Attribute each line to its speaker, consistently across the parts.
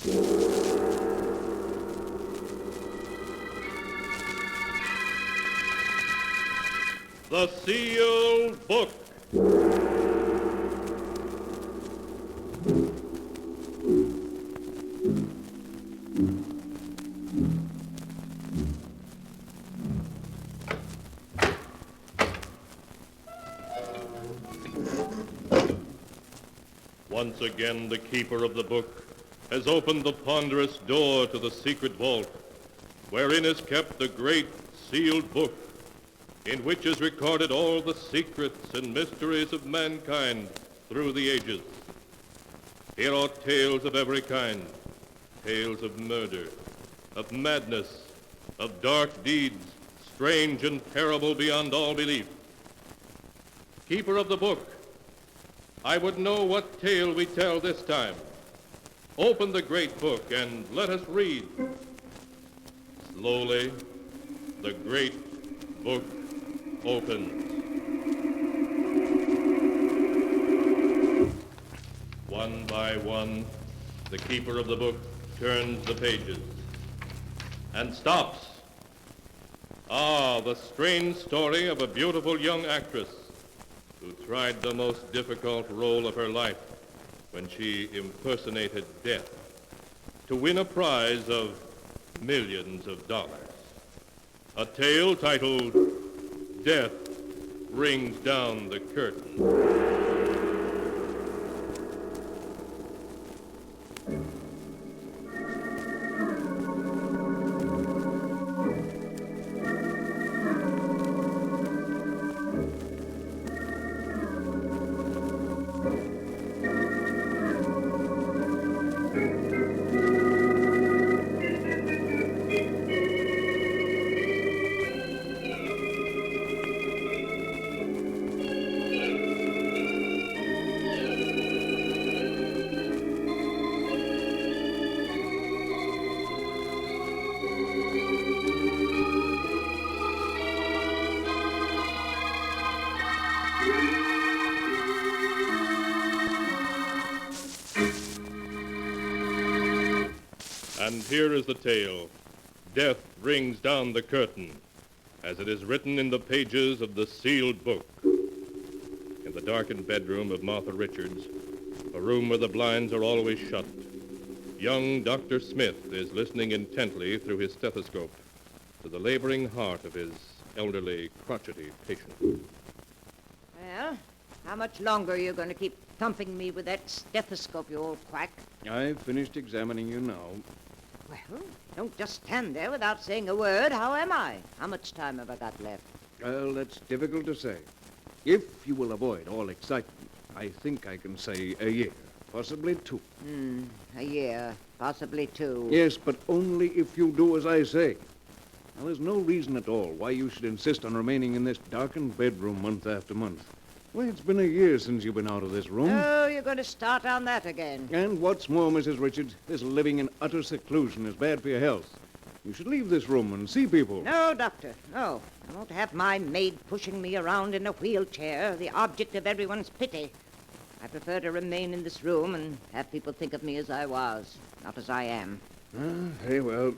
Speaker 1: The Sealed Book. Once again, the keeper of the book has opened the ponderous door to the secret vault, wherein is kept the great sealed book, in which is recorded all the secrets and mysteries of mankind through the ages. Here are tales of every kind, tales of murder, of madness, of dark deeds, strange and terrible beyond all belief. Keeper of the book, I would know what tale we tell this time. Open the great book and let us read. Slowly, the great book opens. One by one, the keeper of the book turns the pages and stops. Ah, the strange story of a beautiful young actress who tried the most difficult role of her life when she impersonated death to win a prize of millions of dollars. A tale titled Death Rings Down the Curtain. And here is the tale, Death Rings Down the Curtain, as it is written in the pages of the sealed book. In the darkened bedroom of Martha Richards, a room where the blinds are always shut, young Dr. Smith is listening intently through his stethoscope to the laboring heart of his elderly, crotchety patient.
Speaker 2: Well, how much longer are you going to keep thumping me with that stethoscope, you old quack?
Speaker 3: I've finished examining you now.
Speaker 2: Well, don't just stand there without saying a word. How am I? How much time have I got left?
Speaker 3: Well, that's difficult to say. If you will avoid all excitement, I think I can say a year, possibly 2.
Speaker 2: A year, possibly 2.
Speaker 3: Yes, but only if you do as I say. Now, there's no reason at all why you should insist on remaining in this darkened bedroom month after month. Why, it's been a year since you've been out of this room.
Speaker 2: Oh, you're going to start on that again.
Speaker 3: And what's more, Mrs. Richards, this living in utter seclusion is bad for your health. You should leave this room and see people.
Speaker 2: No, Doctor, no. I won't have my maid pushing me around in a wheelchair, the object of everyone's pity. I prefer to remain in this room and have people think of me as I was, not as I am.
Speaker 3: Very well.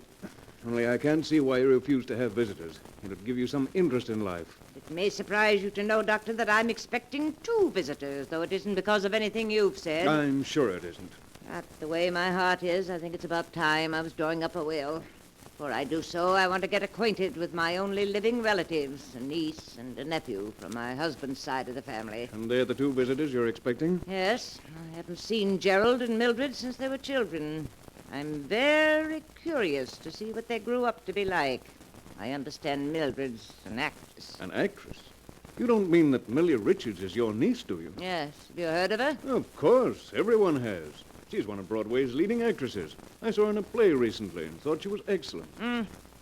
Speaker 3: Only I can't see why you refuse to have visitors. It would give you some interest in life.
Speaker 2: It may surprise you to know, Doctor, that I'm expecting 2 visitors, though it isn't because of anything you've said.
Speaker 3: I'm sure it isn't.
Speaker 2: That's the way my heart is. I think it's about time I was drawing up a will. Before I do so, I want to get acquainted with my only living relatives, a niece and a nephew from my husband's side of the family.
Speaker 3: And they're the 2 visitors you're expecting?
Speaker 2: Yes, I haven't seen Gerald and Mildred since they were children. I'm very curious to see what they grew up to be like. I understand Mildred's an actress.
Speaker 3: An actress? You don't mean that Millie Richards is your niece, do you?
Speaker 2: Yes. Have you heard of her?
Speaker 3: Of course. Everyone has. She's one of Broadway's leading actresses. I saw her in a play recently and thought she was excellent.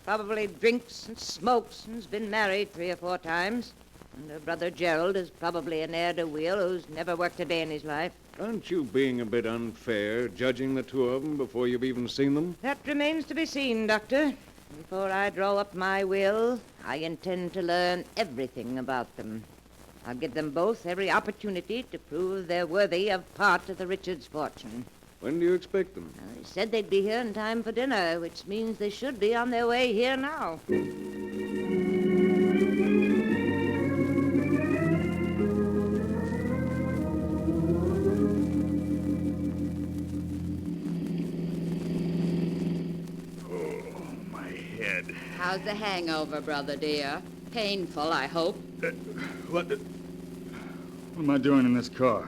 Speaker 2: Probably drinks and smokes and has been married 3 or 4 times. And her brother Gerald is probably an heir-to-wheel who's never worked a day in his life.
Speaker 3: Aren't you being a bit unfair, judging the 2 of them before you've even seen them?
Speaker 2: That remains to be seen, Doctor. Before I draw up my will, I intend to learn everything about them. I'll give them both every opportunity to prove they're worthy of part of the Richards' fortune.
Speaker 3: When do you expect them?
Speaker 2: They said they'd be here in time for dinner, which means they should be on their way here now.
Speaker 4: How's the hangover, brother dear? Painful, I hope.
Speaker 5: What am I doing in this car?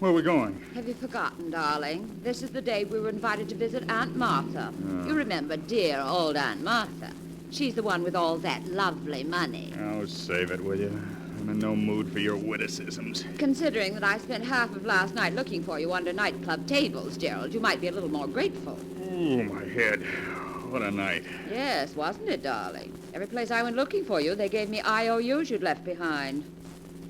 Speaker 5: Where are we going?
Speaker 4: Have you forgotten, darling? This is the day we were invited to visit Aunt Martha. You remember dear old Aunt Martha. She's the one with all that lovely money.
Speaker 5: Oh, save it, will you? I'm in no mood for your witticisms.
Speaker 4: Considering that I spent half of last night looking for you under nightclub tables, Gerald, you might be a little more grateful.
Speaker 5: Oh, my head. What a night.
Speaker 4: Yes, wasn't it, darling? Every place I went looking for you, they gave me IOUs you'd left behind.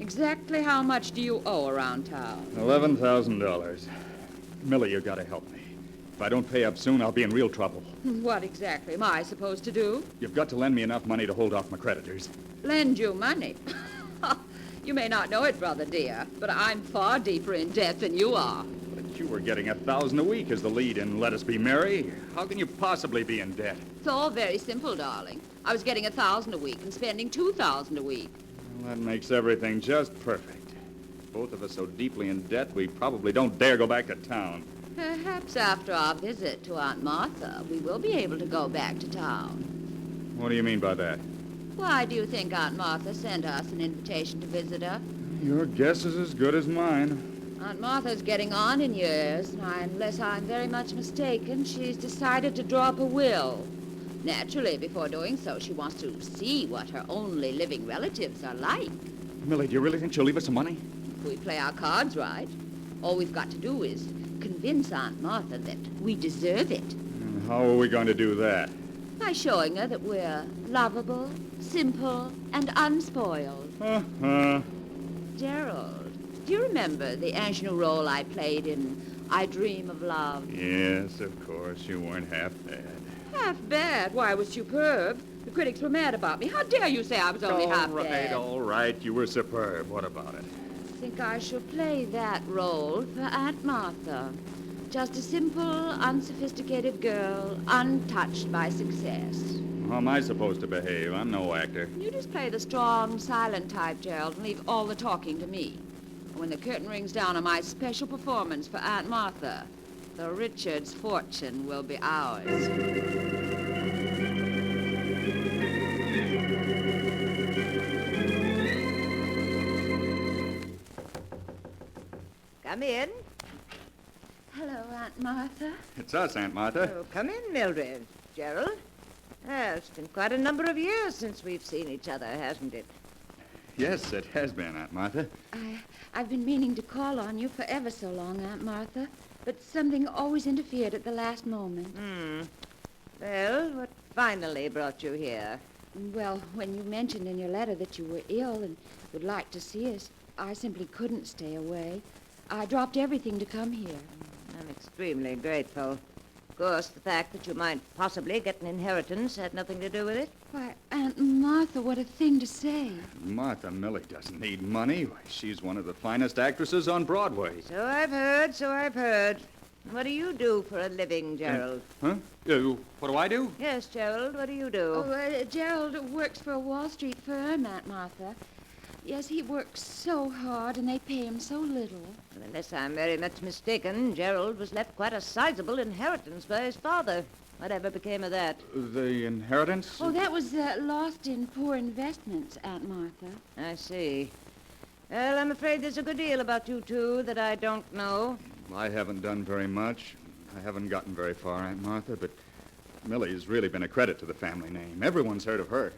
Speaker 4: Exactly how much do you owe around town?
Speaker 5: $11,000. Millie, you gotta help me. If I don't pay up soon, I'll be in real trouble.
Speaker 4: What exactly am I supposed to do?
Speaker 5: You've got to lend me enough money to hold off my creditors.
Speaker 4: Lend you money? You may not know it, brother dear, but I'm far deeper in debt than you are.
Speaker 5: But you were getting $1,000 a week as the lead in Let Us Be Merry. How can you possibly be in debt?
Speaker 4: It's all very simple, darling. I was getting $1,000 a week and spending $2,000 a week.
Speaker 5: Well, that makes everything just perfect. Both of us so deeply in debt, we probably don't dare go back to town.
Speaker 4: Perhaps after our visit to Aunt Martha, we will be able to go back to town.
Speaker 5: What do you mean by that?
Speaker 4: Why do you think Aunt Martha sent us an invitation to visit her?
Speaker 5: Your guess is as good as mine.
Speaker 4: Aunt Martha's getting on in years, and unless I'm very much mistaken, she's decided to draw up a will. Naturally, before doing so, she wants to see what her only living relatives are like.
Speaker 5: Millie, do you really think she'll leave us some money?
Speaker 4: If we play our cards right, all we've got to do is convince Aunt Martha that we deserve it.
Speaker 5: And how are we going to do that?
Speaker 4: By showing her that we're lovable, simple, and unspoiled. Gerald, do you remember the ingenue role I played in I Dream of Love?
Speaker 5: Yes, of course. You weren't half bad.
Speaker 4: Half bad? Why, I was superb. The critics were mad about me. How dare you say I was only half bad?
Speaker 5: All right. You were superb. What about it?
Speaker 4: I think I shall play that role for Aunt Martha. Just a simple, unsophisticated girl, untouched by success.
Speaker 5: How am I supposed to behave? I'm no actor.
Speaker 4: You just play the strong, silent type, Gerald, and leave all the talking to me. When the curtain rings down on my special performance for Aunt Martha, the Richards' fortune will be ours.
Speaker 2: Come in.
Speaker 4: Hello, Aunt Martha.
Speaker 5: It's us, Aunt Martha.
Speaker 2: Oh, come in, Mildred. Gerald. Well, it's been quite a number of years since we've seen each other, hasn't it?
Speaker 5: Yes, it has been, Aunt Martha.
Speaker 4: I've been meaning to call on you for ever so long, Aunt Martha, but something always interfered at the last moment.
Speaker 2: Well, what finally brought you here?
Speaker 4: Well, when you mentioned in your letter that you were ill and would like to see us, I simply couldn't stay away. I dropped everything to come here.
Speaker 2: I'm extremely grateful. Of course, the fact that you might possibly get an inheritance had nothing to do with it.
Speaker 4: Why, Aunt Martha, what a thing to say.
Speaker 5: Martha, Millie doesn't need money. Why, she's one of the finest actresses on Broadway.
Speaker 2: So I've heard. What do you do for a living, Gerald?
Speaker 5: Huh? What do I do?
Speaker 2: Yes, Gerald, what do you do?
Speaker 4: Gerald works for a Wall Street firm, Aunt Martha. Yes, he works so hard, and they pay him so little.
Speaker 2: Well, unless I'm very much mistaken, Gerald was left quite a sizable inheritance by his father. Whatever became of that?
Speaker 5: The inheritance?
Speaker 4: Oh, that was lost in poor investments, Aunt Martha.
Speaker 2: I see. Well, I'm afraid there's a good deal about you two that I don't know.
Speaker 5: I haven't done very much. I haven't gotten very far, Aunt Martha, but Millie's really been a credit to the family name. Everyone's heard of her.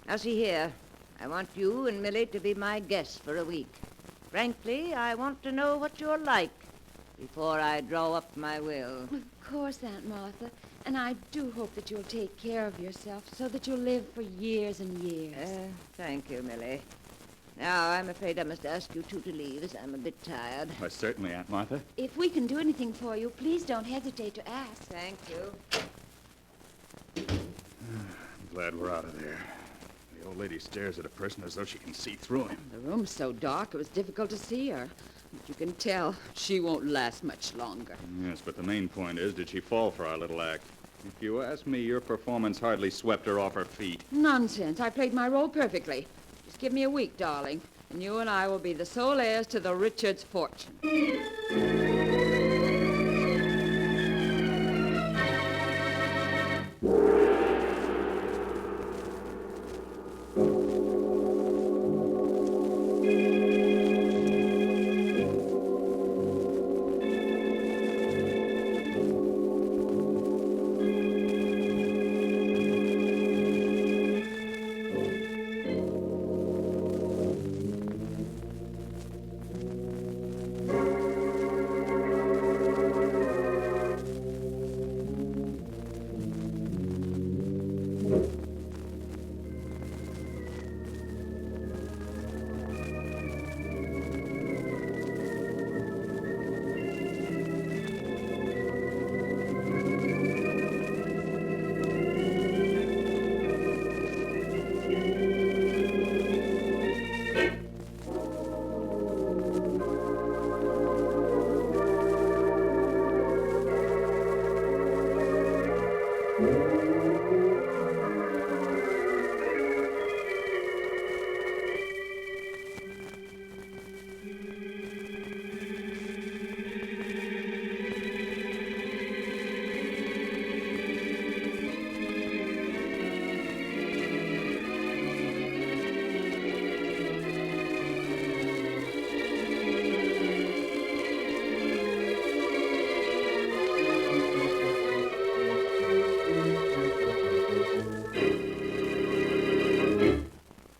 Speaker 2: Now, see here. I want you and Millie to be my guests for a week. Frankly, I want to know what you're like before I draw up my will.
Speaker 4: Of course, Aunt Martha. And I do hope that you'll take care of yourself so that you'll live for years and years.
Speaker 2: Thank you, Millie. Now, I'm afraid I must ask you two to leave, as I'm a bit tired.
Speaker 5: Why, certainly, Aunt Martha.
Speaker 4: If we can do anything for you, please don't hesitate to ask.
Speaker 2: Thank you.
Speaker 5: I'm glad we're out of there. The old lady stares at a person as though she can see through him.
Speaker 4: The room's so dark, it was difficult to see her. You can tell she won't last much longer.
Speaker 5: Yes, but the main point is, did she fall for our little act? If you ask me, your performance hardly swept her off her feet.
Speaker 4: Nonsense. I played my role perfectly. Just give me a week, darling, and you and I will be the sole heirs to the Richards' fortune.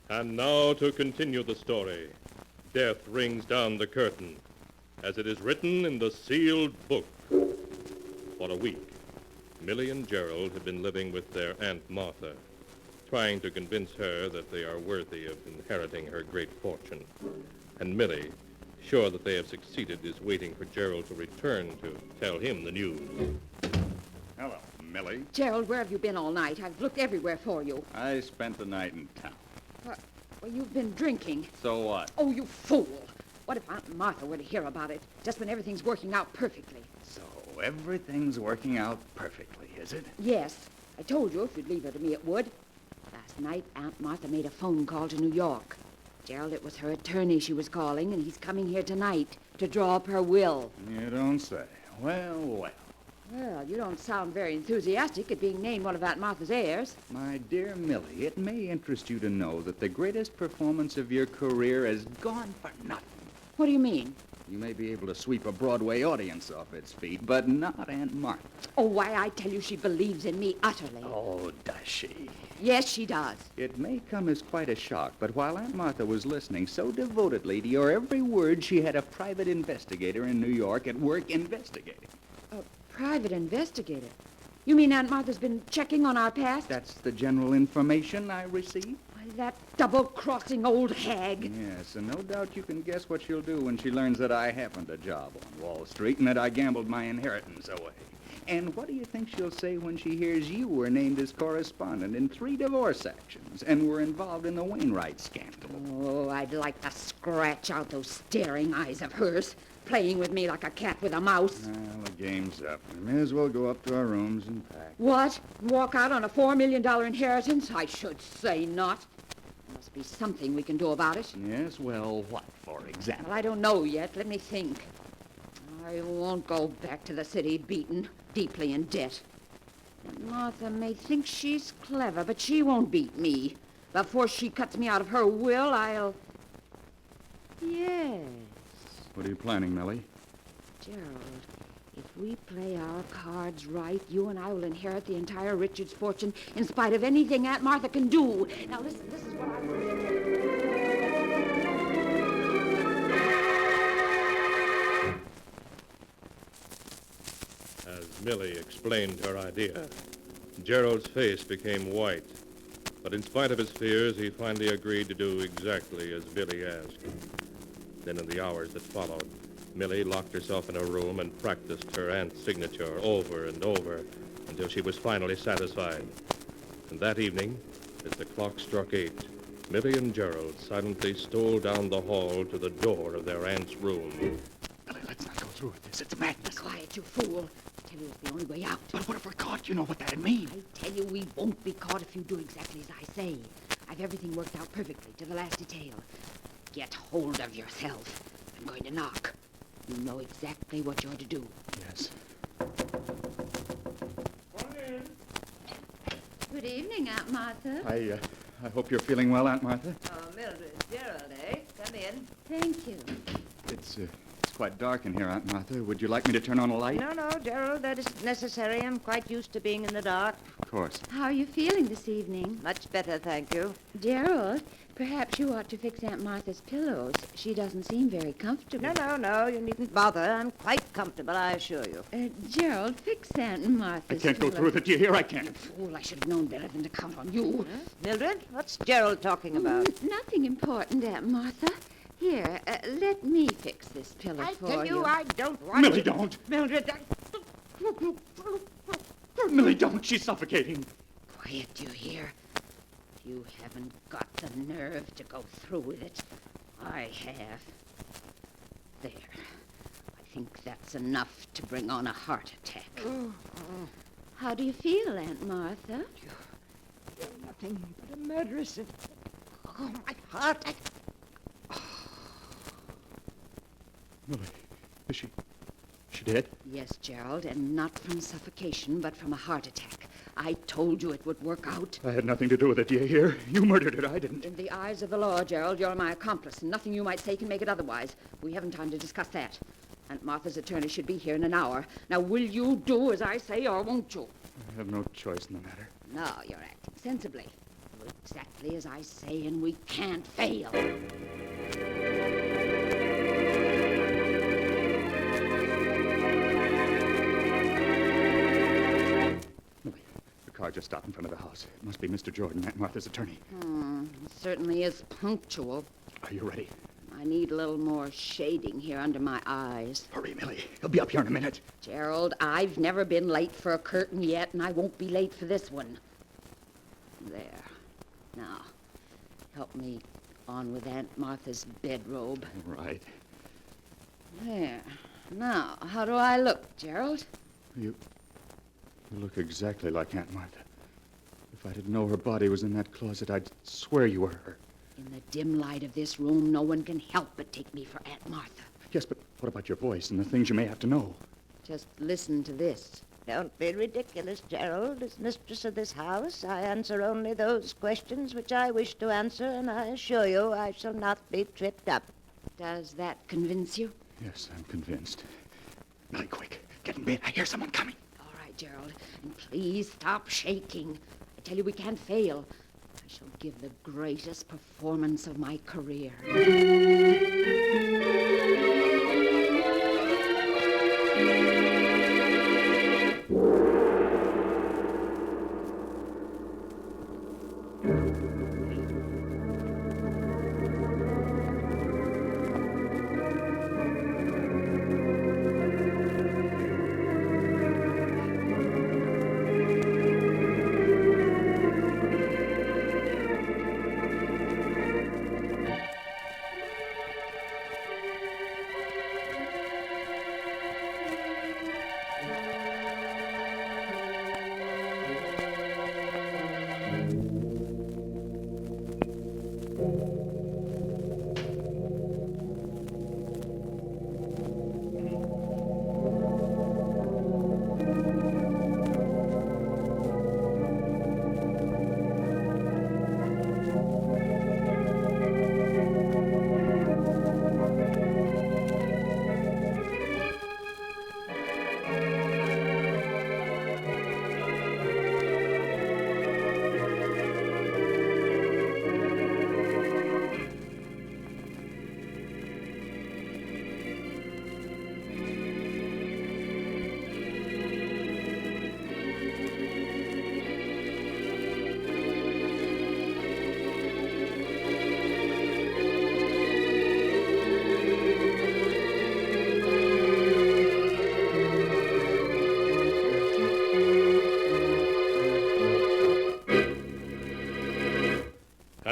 Speaker 1: And now to continue the story. Death rings down the curtain, as it is written in the sealed book. For a week, Millie and Gerald have been living with their Aunt Martha, trying to convince her that they are worthy of inheriting her great fortune. And Millie, sure that they have succeeded, is waiting for Gerald to return to tell him the news.
Speaker 5: Hello, Millie.
Speaker 4: Gerald, where have you been all night? I've looked everywhere for you.
Speaker 5: I spent the night in town.
Speaker 4: Well, you've been drinking.
Speaker 5: So what?
Speaker 4: Oh, you fool. What if Aunt Martha were to hear about it, just when everything's working out perfectly?
Speaker 5: So everything's working out perfectly, is it?
Speaker 4: Yes. I told you if you'd leave her to me, it would. Last night, Aunt Martha made a phone call to New York. Gerald, it was her attorney she was calling, and he's coming here tonight to draw up her will.
Speaker 5: You don't say. Well.
Speaker 4: Well, you don't sound very enthusiastic at being named one of Aunt Martha's heirs.
Speaker 5: My dear Millie, it may interest you to know that the greatest performance of your career has gone for nothing.
Speaker 4: What do you mean?
Speaker 5: You may be able to sweep a Broadway audience off its feet, but not Aunt Martha.
Speaker 4: Oh, why, I tell you, she believes in me utterly.
Speaker 5: Oh, does she?
Speaker 4: Yes, she does.
Speaker 5: It may come as quite a shock, but while Aunt Martha was listening so devotedly to your every word, she had a private investigator in New York at work investigating.
Speaker 4: Private investigator? You mean Aunt Martha's been checking on our past?
Speaker 5: That's the general information I received.
Speaker 4: Why, that double-crossing old hag.
Speaker 5: Yes, and no doubt you can guess what she'll do when she learns that I happened a job on Wall Street and that I gambled my inheritance away. And what do you think she'll say when she hears you were named as correspondent in 3 divorce actions and were involved in the Wainwright scandal?
Speaker 4: Oh, I'd like to scratch out those staring eyes of hers, playing with me like a cat with a mouse.
Speaker 5: Well, the game's up. We may as well go up to our rooms and pack.
Speaker 4: What? Walk out on a $4 million inheritance? I should say not. There must be something we can do about it.
Speaker 5: Yes, well, what, for example?
Speaker 4: Well, I don't know yet. Let me think. I won't go back to the city beaten, deeply in debt. And Martha may think she's clever, but she won't beat me. Before she cuts me out of her will, I'll... Yes.
Speaker 5: What are you planning, Millie?
Speaker 4: Gerald, if we play our cards right, you and I will inherit the entire Richards fortune in spite of anything Aunt Martha can do. Now listen, this is what I want to do.
Speaker 1: As Millie explained her idea, Gerald's face became white. But in spite of his fears, he finally agreed to do exactly as Millie asked. Then in the hours that followed, Millie locked herself in a room and practiced her aunt's signature over and over until she was finally satisfied. And that evening, as the clock struck 8, Millie and Gerald silently stole down the hall to the door of their aunt's room.
Speaker 5: Millie, let's not go through with this. It's madness.
Speaker 4: Quiet, you fool. I tell you, it's the only way out.
Speaker 5: But what if we're caught? You know what that'd mean.
Speaker 4: I tell you, we won't be caught if you do exactly as I say. I've everything worked out perfectly, to the last detail. Get hold of yourself. I'm going to knock. You know exactly what you're to do.
Speaker 5: Yes.
Speaker 4: Good evening, Aunt Martha.
Speaker 5: I hope you're feeling well, Aunt Martha.
Speaker 2: Oh, Mildred, Gerald, eh? Come in.
Speaker 4: Thank you.
Speaker 5: It's quite dark in here, Aunt Martha. Would you like me to turn on a light?
Speaker 2: No, Gerald, that isn't necessary. I'm quite used to being in the dark.
Speaker 5: Of course.
Speaker 4: How are you feeling this evening?
Speaker 2: Much better, thank you.
Speaker 4: Gerald, perhaps you ought to fix Aunt Martha's pillows. She doesn't seem very comfortable.
Speaker 2: No, you needn't bother. I'm quite comfortable, I assure you.
Speaker 4: Gerald, fix Aunt
Speaker 5: I
Speaker 4: Martha's
Speaker 5: can't go
Speaker 4: pillows.
Speaker 5: through with it. Do you hear? I can't.
Speaker 4: Fool, I should have known better than to count on you.
Speaker 2: Mildred, what's Gerald talking about?
Speaker 4: Nothing important, Aunt Martha. Here, let me fix this pillow
Speaker 2: I
Speaker 4: for
Speaker 2: tell you, I don't want
Speaker 5: Millie,
Speaker 2: to.
Speaker 5: don't.
Speaker 2: Mildred,
Speaker 5: Millie, don't. She's suffocating.
Speaker 4: Quiet, you hear? You haven't got the nerve to go through with it. I have. There. I think that's enough to bring on a heart attack. How do you feel, Aunt Martha?
Speaker 2: you're nothing but a murderess. Oh, my heart.
Speaker 5: Millie, is she dead?
Speaker 4: Yes, Gerald, and not from suffocation, but from a heart attack. I told you it would work out.
Speaker 5: I had nothing to do with it. Do you hear? You murdered her. I didn't.
Speaker 4: In the eyes of the law, Gerald, you're my accomplice, and nothing you might say can make it otherwise. We haven't time to discuss that. Aunt Martha's attorney should be here in an hour. Now, will you do as I say, or won't you?
Speaker 5: I have no choice in the matter.
Speaker 4: No, you're acting sensibly. Do exactly as I say, and we can't fail.
Speaker 5: Millie, the car just stopped in front of the house. It must be Mr. Jordan, Aunt Martha's attorney.
Speaker 4: It certainly is punctual.
Speaker 5: Are you ready?
Speaker 4: I need a little more shading here under my eyes.
Speaker 5: Hurry, Millie. He'll be up here in a minute.
Speaker 4: Gerald, I've never been late for a curtain yet, and I won't be late for this one. There. Now, help me on with Aunt Martha's bedrobe.
Speaker 5: Right.
Speaker 4: There. Now, how do I look, Gerald?
Speaker 5: You look exactly like Aunt Martha. If I didn't know her body was in that closet, I'd swear you were her.
Speaker 4: In the dim light of this room, no one can help but take me for Aunt Martha.
Speaker 5: Yes, but what about your voice and the things you may have to know?
Speaker 4: Just listen to this.
Speaker 2: Don't be ridiculous, Gerald. As mistress of this house, I answer only those questions which I wish to answer, and I assure you I shall not be tripped up.
Speaker 4: Does that convince you?
Speaker 5: Yes, I'm convinced. Millie, quick. Get in bed. I hear someone coming.
Speaker 4: All right, Gerald. And please stop shaking. I tell you, we can't fail. I shall give the greatest performance of my career.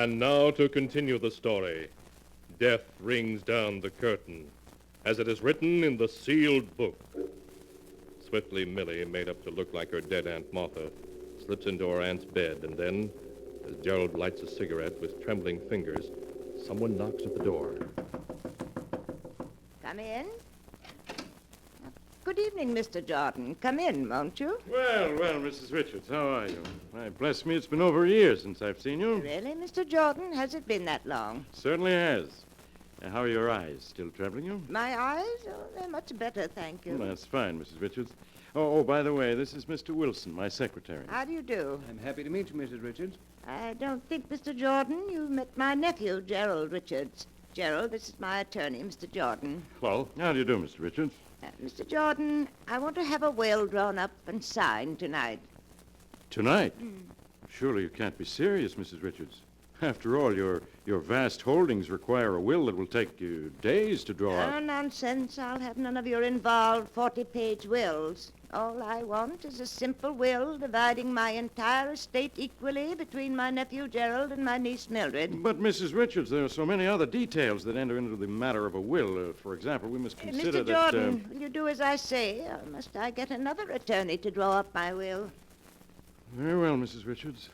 Speaker 1: And now to continue the story. Death rings down the curtain, as it is written in the sealed book. Swiftly, Millie, made up to look like her dead Aunt Martha, slips into her aunt's bed, and then, as Gerald lights a cigarette with trembling fingers, someone knocks at the door.
Speaker 2: Come in. Good evening, Mr. Jordan. Come in, won't you?
Speaker 3: Well, Mrs. Richards, how are you? Why, bless me, it's been over a year since I've seen you.
Speaker 2: Really, Mr. Jordan? Has it been that long?
Speaker 3: Certainly has. How are your eyes? Still troubling you?
Speaker 2: My eyes? Oh, they're much better, thank you.
Speaker 3: Well, that's fine, Mrs. Richards. Oh, by the way, this is Mr. Wilson, my secretary.
Speaker 2: How do you do?
Speaker 3: I'm happy to meet you, Mrs. Richards.
Speaker 2: I don't think, Mr. Jordan, you've met my nephew, Gerald Richards. Gerald, this is my attorney, Mr. Jordan.
Speaker 3: Hello. How do you do, Mr. Richards?
Speaker 2: Mr. Jordan, I want to have a will drawn up and signed tonight.
Speaker 3: Tonight? Surely you can't be serious, Mrs. Richards. After all, your vast holdings require a will that will take you days to draw up.
Speaker 2: Oh, nonsense. I'll have none of your involved 40-page wills. All I want is a simple will dividing my entire estate equally between my nephew Gerald and my niece Mildred.
Speaker 3: But, Mrs. Richards, there are so many other details that enter into the matter of a will. For example, we must consider
Speaker 2: Mr. Jordan, will you do as I say, or must I get another attorney to draw up my will?
Speaker 3: Very well, Mrs. Richards.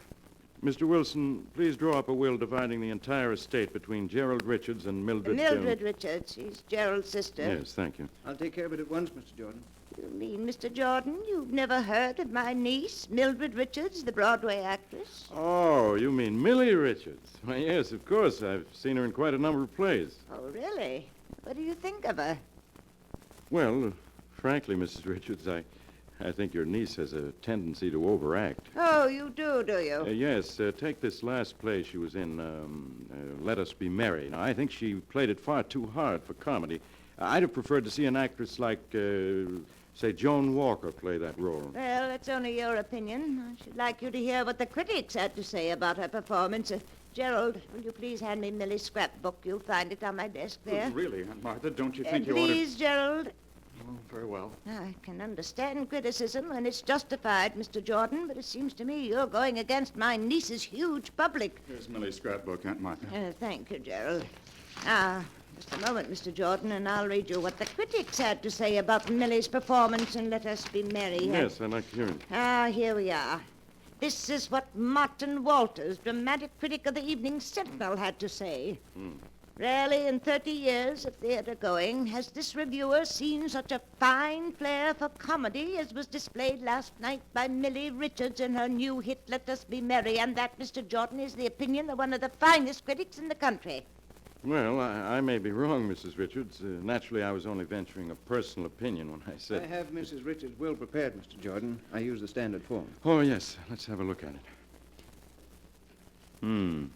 Speaker 3: Mr. Wilson, please draw up a will dividing the entire estate between Gerald Richards and Mildred...
Speaker 2: Mildred Richards. She's Gerald's sister.
Speaker 3: Yes, thank you.
Speaker 6: I'll take care of it at once, Mr. Jordan.
Speaker 2: You mean, Mr. Jordan, you've never heard of my niece, Mildred Richards, the Broadway actress?
Speaker 3: Oh, you mean Millie Richards? Why, yes, of course. I've seen her in quite a number of plays.
Speaker 2: Oh, really? What do you think of her?
Speaker 3: Well, frankly, Mrs. Richards, I think your niece has a tendency to overact.
Speaker 2: Oh, you do you?
Speaker 3: Yes, take this last play she was in, Let Us Be Merry. Now, I think she played it far too hard for comedy. I'd have preferred to see an actress like, say, Joan Walker play that role.
Speaker 2: Well, that's only your opinion. I should like you to hear what the critics had to say about her performance. Gerald, will you please hand me Millie's scrapbook? You'll find it on my desk there.
Speaker 5: Really, Aunt Martha, don't you think you
Speaker 2: Please, Gerald.
Speaker 5: Oh, very well.
Speaker 2: I can understand criticism when it's justified, Mr. Jordan, but it seems to me you're going against my niece's huge public.
Speaker 5: Here's Millie's scrapbook, Aunt Martha.
Speaker 2: Thank you, Gerald. Now, just a moment, Mr. Jordan, and I'll read you what the critics had to say about Millie's performance in Let Us Be Merry.
Speaker 3: Yes, I'd like to hear it.
Speaker 2: Here we are. This is what Martin Walters, dramatic critic of the Evening Sentinel, had to say. Rarely in 30 years of theater going has this reviewer seen such a fine flair for comedy as was displayed last night by Millie Richards in her new hit, Let Us Be Merry, and that, Mr. Jordan, is the opinion of one of the finest critics in the country.
Speaker 3: Well, I may be wrong, Mrs. Richards. Naturally, I was only venturing a personal opinion when I said...
Speaker 6: I have Mrs. Richards' will prepared, Mr. Jordan. I use the standard form.
Speaker 3: Oh, yes. Let's have a look at it.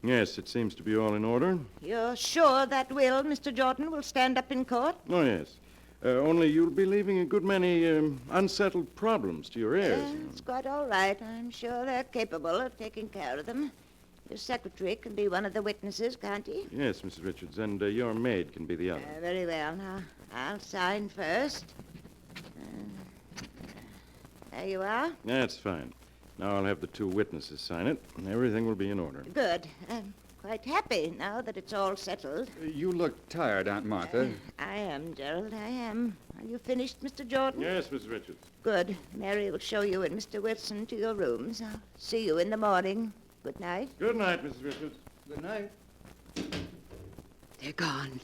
Speaker 3: Yes, it seems to be all in order.
Speaker 2: You're sure that will, Mr. Jordan, will stand up in court?
Speaker 3: Oh, yes. Only you'll be leaving a good many unsettled problems to your heirs.
Speaker 2: It's quite all right. I'm sure they're capable of taking care of them. Your secretary can be one of the witnesses, can't he?
Speaker 3: Yes, Mrs. Richards, and your maid can be the other.
Speaker 2: Very well. Now, I'll sign first. There you are.
Speaker 3: That's fine. Now I'll have the two witnesses sign it, and everything will be in order.
Speaker 2: Good. I'm quite happy now that it's all settled.
Speaker 5: You look tired, Aunt Martha.
Speaker 2: I am, Gerald, I am. Are you finished, Mr. Jordan?
Speaker 3: Yes, Mrs. Richards.
Speaker 2: Good. Mary will show you and Mr. Wilson to your rooms. I'll see you in the morning. Good night.
Speaker 3: Good night, Mrs. Richards.
Speaker 6: Good night.
Speaker 4: They're gone.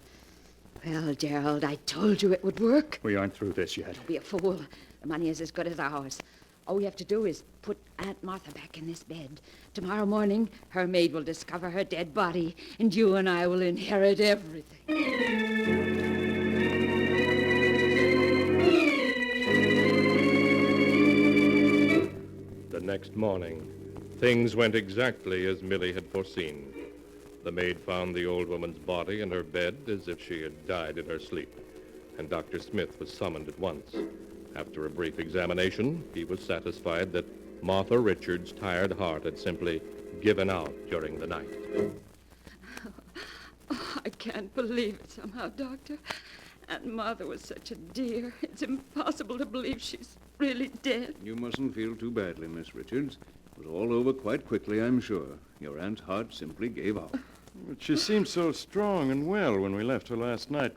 Speaker 4: Well, Gerald, I told you it would work.
Speaker 5: We aren't through this yet.
Speaker 4: Don't be a fool. The money is as good as ours. All we have to do is put Aunt Martha back in this bed. Tomorrow morning, her maid will discover her dead body, and you and I will inherit everything.
Speaker 1: The next morning, things went exactly as Millie had foreseen. The maid found the old woman's body in her bed as if she had died in her sleep, and Dr. Smith was summoned at once. After a brief examination, he was satisfied that Martha Richards' tired heart had simply given out during the night.
Speaker 4: Oh, I can't believe it somehow, Doctor. Aunt Martha was such a dear. It's impossible to believe she's really dead.
Speaker 3: You mustn't feel too badly, Miss Richards.
Speaker 6: was all over quite quickly, I'm sure. Your aunt's heart simply gave out.
Speaker 3: But she seemed so strong and well when we left her last night.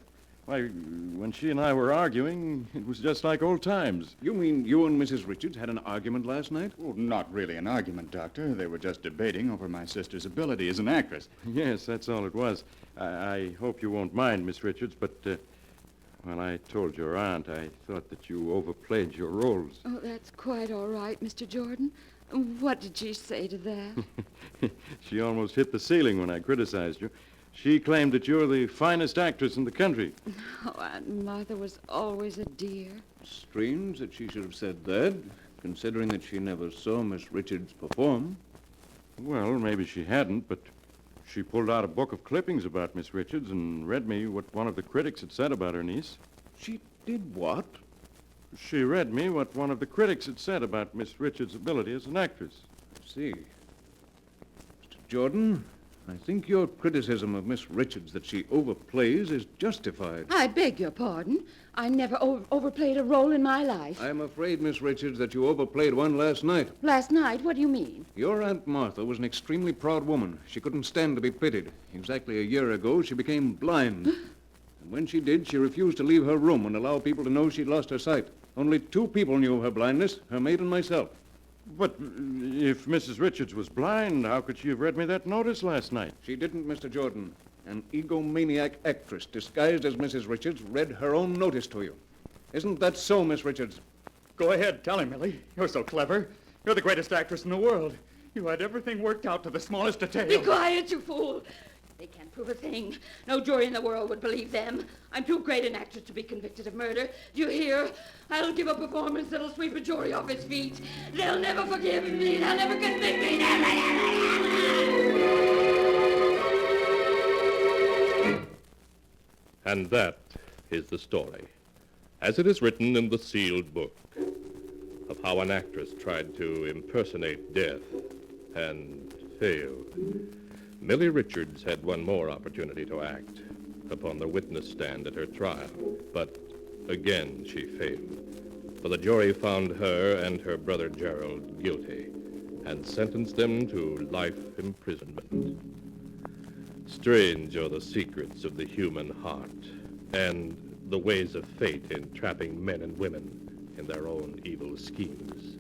Speaker 3: Why, when she and I were arguing, it was just like old times.
Speaker 6: You mean you and Mrs. Richards had an argument last night?
Speaker 5: Oh, not really an argument, Doctor. They were just debating over my sister's ability as an actress.
Speaker 3: Yes, that's all it was. I hope you won't mind, Miss Richards, but when I told your aunt, I thought that you overplayed your roles.
Speaker 4: Oh, that's quite all right, Mr. Jordan. What did she say to that?
Speaker 3: She almost hit the ceiling when I criticized you. She claimed that you're the finest actress in the country.
Speaker 4: Oh, Aunt Martha was always a dear.
Speaker 6: Strange that she should have said that, considering that she never saw Miss Richards perform.
Speaker 3: Well, maybe she hadn't, but she pulled out a book of clippings about Miss Richards and read me what one of the critics had said about her niece.
Speaker 6: She did what?
Speaker 3: She read me what one of the critics had said about Miss Richards' ability as an actress.
Speaker 6: I see. Mr. Jordan, I think your criticism of Miss Richards that she overplays is justified.
Speaker 4: I beg your pardon. I never overplayed a role in my life.
Speaker 6: I'm afraid, Miss Richards, that you overplayed one last night.
Speaker 4: Last night? What do you mean?
Speaker 6: Your Aunt Martha was an extremely proud woman. She couldn't stand to be pitied. Exactly a year ago, she became blind. And when she did, she refused to leave her room and allow people to know she'd lost her sight. Only 2 people knew of her blindness, her maid and myself.
Speaker 3: But if Mrs. Richards was blind, how could she have read me that notice last night?
Speaker 6: She didn't, Mr. Jordan. An egomaniac actress disguised as Mrs. Richards read her own notice to you. Isn't that so, Miss Richards?
Speaker 5: Go ahead, tell him, Millie. You're so clever. You're the greatest actress in the world. You had everything worked out to the smallest detail.
Speaker 4: Be quiet, you fool. They can't prove a thing. No jury in the world would believe them. I'm too great an actress to be convicted of murder. Do you hear? I'll give a performance that'll sweep a jury off its feet. They'll never forgive me. They'll never convict me.
Speaker 1: And that is the story, as it is written in the sealed book, of how an actress tried to impersonate death and failed. Millie Richards had one more opportunity to act upon the witness stand at her trial, but again she failed. For the jury found her and her brother Gerald guilty and sentenced them to life imprisonment. Strange are the secrets of the human heart and the ways of fate in trapping men and women in their own evil schemes.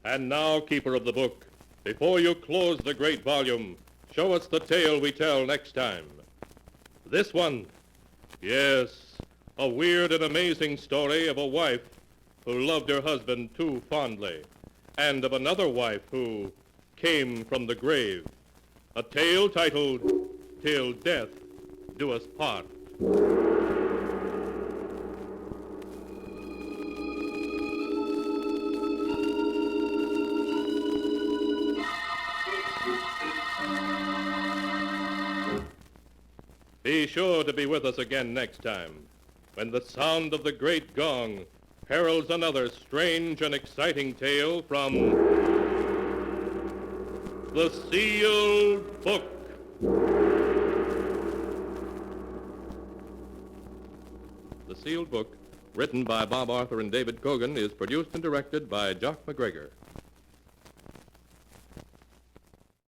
Speaker 1: And now, keeper of the book, before you close the great volume, show us the tale we tell next time. This one, yes, a weird and amazing story of a wife who loved her husband too fondly, and of another wife who came from the grave. A tale titled, Till Death Do Us Part. Be sure to be with us again next time, when the sound of the great gong heralds another strange and exciting tale from the sealed book. The Sealed Book, written by Bob Arthur and David Cogan, is produced and directed by Jock MacGregor.